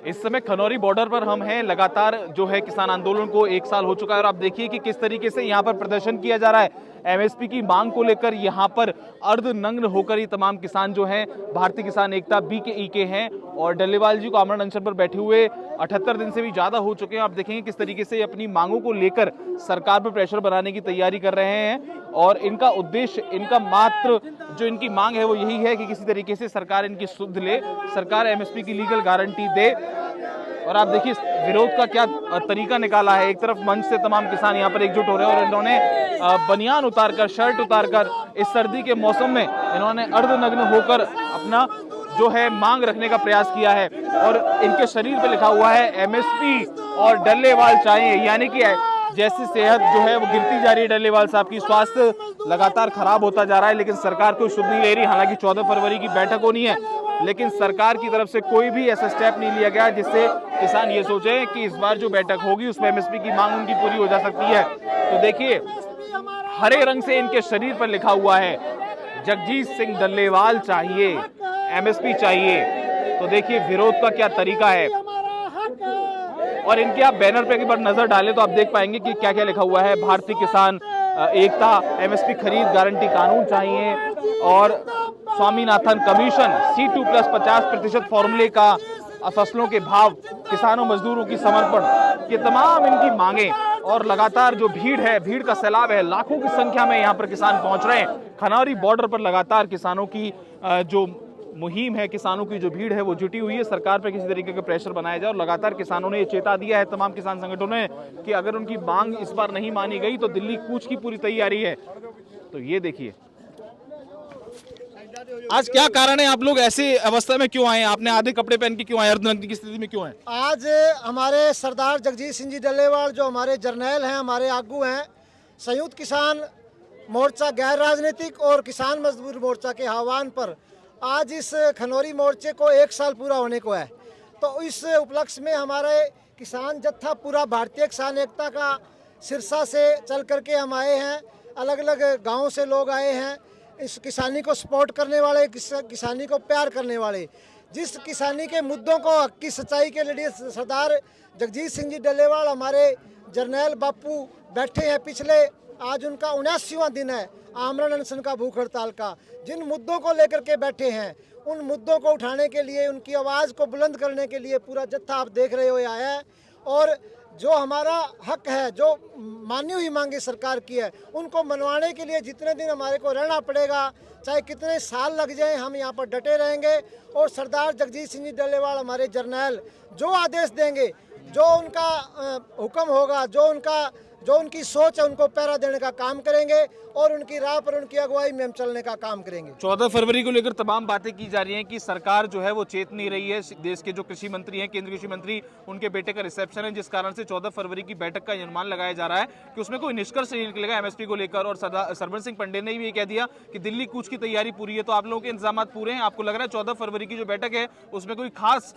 इस समय खनौरी बॉर्डर पर हम हैं। लगातार जो है किसान आंदोलन को 1 साल हो चुका है और आप देखिए कि किस तरीके से यहाँ पर प्रदर्शन किया जा रहा है। एमएसपी की मांग को लेकर यहाँ पर अर्धनग्न होकर ये तमाम किसान जो हैं भारतीय किसान एकता बीकेई के हैं और डल्लेवाल जी को आमरण अनशन पर बैठे हुए 78 दिन से भी ज्यादा हो चुके हैं। आप देखेंगे किस तरीके से अपनी मांगों को लेकर सरकार पर प्रेशर बनाने की तैयारी कर रहे हैं और इनका उद्देश्य, इनका मात्र जो इनकी मांग है वो यही है कि किसी तरीके से सरकार इनकी सुध ले, सरकार एमएसपी की लीगल गारंटी दे। और आप देखिए विरोध का क्या तरीका निकाला है। एक तरफ मंच से तमाम किसान यहाँ पर एकजुट हो रहे हैं और इन्होंने बनियान उतारकर, शर्ट उतारकर इस सर्दी के मौसम में इन्होंने अर्धनग्न होकर अपना जो है मांग रखने का प्रयास किया है और इनके शरीर पे लिखा हुआ है एमएसपी और डल्लेवाल चाहिए। यानी कि जैसी सेहत जो है वो गिरती जा रही है, डल्लेवाल साहब की स्वास्थ्य लगातार खराब होता जा रहा है, लेकिन सरकार कोई सुध नहीं ले रही। हालांकि 14 फरवरी की बैठक होनी है, लेकिन सरकार की तरफ से कोई भी ऐसा स्टेप नहीं लिया गया जिससे किसान ये सोचे कि इस बार जो बैठक होगी उसमें एमएसपी की मांग उनकी पूरी हो जा सकती है। तो देखिए हरे रंग से इनके शरीर पर लिखा हुआ है जगजीत सिंह डल्लेवाल चाहिए, एमएसपी चाहिए। तो देखिए विरोध का क्या तरीका है और इनके आप बैनर पे एक बार नजर डालें तो आप देख पाएंगे कि क्या क्या लिखा हुआ है। भारतीय किसान एकता, एमएसपी खरीद गारंटी कानून चाहिए और स्वामीनाथन कमीशन, C2+ 50% फॉर्मूले का, फसलों के भाव, किसानों मजदूरों की समर्पण, ये तमाम इनकी मांगे। और लगातार जो भीड़ है, भीड़ का सैलाब है, लाखों की संख्या में यहाँ पर किसान पहुंच रहे हैं। खनौरी बॉर्डर पर लगातार किसानों की जो मुहिम है, किसानों की जो भीड़ है वो जुटी हुई है। सरकार पर किसी तरीके का प्रेशर बनाया जाए और लगातार किसानों ने ये चेता दिया है, तमाम किसान संगठनों ने, कि अगर उनकी मांग इस बार नहीं मानी गई तो दिल्ली कूच की पूरी तैयारी है। तो ये देखिए आज क्या कारण है, आप लोग ऐसे अवस्था में क्यों आए? आपने आधे कपड़े पहन के क्यों आए? अर्धनग्न की स्थिति में क्यों आए? आज हमारे सरदार जगजीत सिंह जी डल्लेवाल जो हमारे जर्नैल हैं, हमारे आगू हैं, संयुक्त किसान मोर्चा गैर राजनीतिक और किसान मजदूर मोर्चा के आह्वान पर आज इस खनौरी मोर्चे को 1 साल पूरा होने को है। तो इस उपलक्ष्य में हमारे किसान जत्था पूरा भारतीय किसान एकता का सिरसा से चल करके हम आए हैं। अलग अलग गाँव से लोग आए हैं, इस किसानी को सपोर्ट करने वाले, किसानी को प्यार करने वाले, जिस किसानी के मुद्दों को हक की सच्चाई के लिए सरदार जगजीत सिंह जी डल्लेवाल हमारे जर्नैल बापू बैठे हैं। पिछले आज उनका 79वां दिन है आमरण अनशन का, भूख हड़ताल का। जिन मुद्दों को लेकर के बैठे हैं उन मुद्दों को उठाने के लिए, उनकी आवाज़ को बुलंद करने के लिए पूरा जत्था आप देख रहे हो आया है। और जो हमारा हक है, जो मानी हुई मांगे सरकार की है, उनको मनवाने के लिए जितने दिन हमारे को रहना पड़ेगा, चाहे कितने साल लग जाए, हम यहाँ पर डटे रहेंगे। और सरदार जगजीत सिंह जी डल्लेवाल हमारे जर्नैल जो आदेश देंगे, जो उनका हुक्म होगा, जो उनकी सोच है, उनको पहरा देने का काम करेंगे और उनकी राह पर, उनकी अगुवाई में हम चलने का काम करेंगे। 14 फरवरी को लेकर तमाम बातें की जा रही हैं कि सरकार जो है वो चेत नहीं रही है। देश के जो कृषि मंत्री हैं, केंद्रीय कृषि मंत्री, उनके बेटे का रिसेप्शन है, जिस कारण से 14 फरवरी की बैठक का अनुमान लगाया जा रहा है कि उसमें कोई निष्कर्ष नहीं निकलेगा एमएसपी को लेकर। और सरवन सिंह पंडे ने भी ये कह दिया कि दिल्ली कूच की तैयारी पूरी है। तो आप लोगों के इंतजाम पूरे हैं? आपको लग रहा है 14 फरवरी की जो बैठक है उसमें कोई खास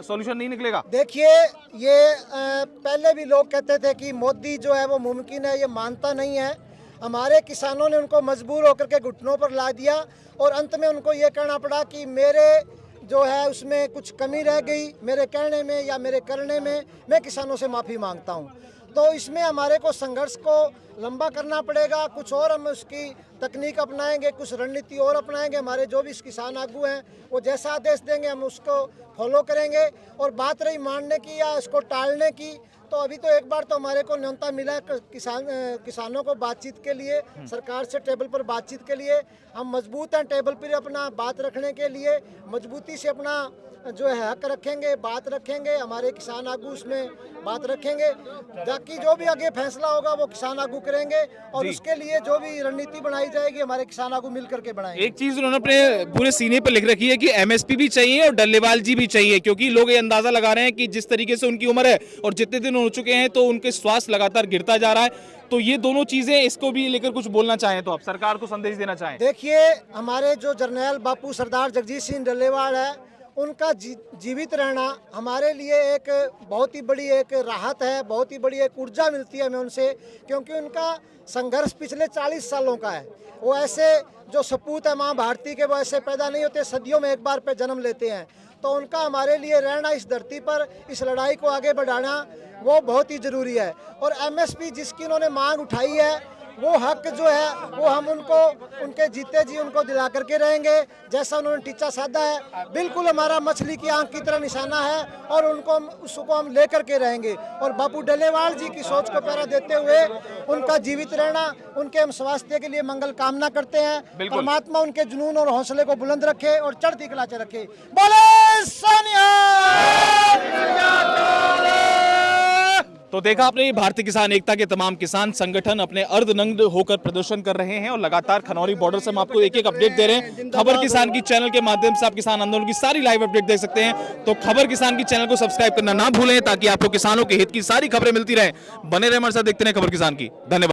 सोल्यूशन नहीं निकलेगा? देखिए, ये पहले भी लोग कहते थे कि मोदी जो है वो मुमकिन है, ये मानता नहीं है। हमारे किसानों ने उनको मजबूर होकर के घुटनों पर ला दिया और अंत में उनको ये कहना पड़ा कि मेरे जो है उसमें कुछ कमी रह गई, मेरे कहने में या मेरे करने में, मैं किसानों से माफ़ी मांगता हूँ। तो इसमें हमारे को संघर्ष को लंबा करना पड़ेगा। कुछ और हम उसकी तकनीक अपनाएंगे, कुछ रणनीति और अपनाएंगे। हमारे जो भी किसान आगू हैं वो जैसा आदेश देंगे हम उसको फॉलो करेंगे। और बात रही मानने की या इसको टालने की, तो अभी तो एक बार तो हमारे को न्योता मिला है किसानों को बातचीत के लिए, सरकार से टेबल पर बातचीत के लिए। हम मजबूत हैं टेबल पर अपना बात रखने के लिए, मजबूती से अपना जो है हक रखेंगे, बात रखेंगे। हमारे किसान आगू उसमें बात रखेंगे, ताकि जो भी आगे फैसला होगा वो किसान आगू करेंगे और उसके लिए जो भी रणनीति बनाई जाएगी हमारे किसान आगू मिल करके बनाएंगे। एक चीज उन्होंने अपने पूरे सीने पर लिख रखी है कि एमएसपी भी चाहिए और डल्लेवाल जी भी चाहिए, क्योंकि लोग ये अंदाजा लगा रहे हैं कि जिस तरीके से उनकी उम्र है और जितने दिन हो चुके हैं तो उनके स्वास्थ्य लगातार गिरता जा रहा है। तो ये दोनों चीजें, इसको भी लेकर कुछ बोलना चाहें तो आप सरकार को संदेश देना चाहें? देखिए, हमारे जो जर्नैल बापू सरदार जगजीत सिंह डल्लेवाल है, उनका जीवित रहना हमारे लिए एक बहुत ही बड़ी एक राहत है, बहुत ही बड़ी एक ऊर्जा मिलती है हमें उनसे, क्योंकि उनका संघर्ष पिछले 40 सालों का है। वो ऐसे जो सपूत है माँ भारती के, वो ऐसे पैदा नहीं होते, सदियों में एक बार पे जन्म लेते हैं। तो उनका हमारे लिए रहना इस धरती पर, इस लड़ाई को आगे बढ़ाना वो बहुत ही ज़रूरी है। और एमएसपी जिसकी उन्होंने मांग उठाई है, वो हक जो है वो हम उनको उनके जीते जी उनको दिला करके रहेंगे, जैसा उन्होंने टीचा साधा है। बिल्कुल हमारा मछली की आंख की तरह निशाना है और उनको उसको हम लेकर के रहेंगे। और बापू डल्लेवाल जी की सोच को पहरा देते हुए उनका जीवित रहना, उनके हम स्वास्थ्य के लिए मंगल कामना करते हैं। परमात्मा उनके जुनून और हौसले को बुलंद रखे और चढ़ती कला से रखे। बोले सोनिया। तो देखा आपने, भारतीय किसान एकता के तमाम किसान संगठन अपने अर्धनग्न होकर प्रदर्शन कर रहे हैं और लगातार खनौरी बॉर्डर से हम आपको एक एक अपडेट दे रहे हैं। खबर किसान की चैनल के माध्यम से आप किसान आंदोलन की सारी लाइव अपडेट देख सकते हैं। तो खबर किसान की चैनल को सब्सक्राइब करना ना भूलें ताकि आपको किसानों के हित की सारी खबरें मिलती रहे। बने रहे हमारे साथ, देखते रहे खबर किसान की। धन्यवाद।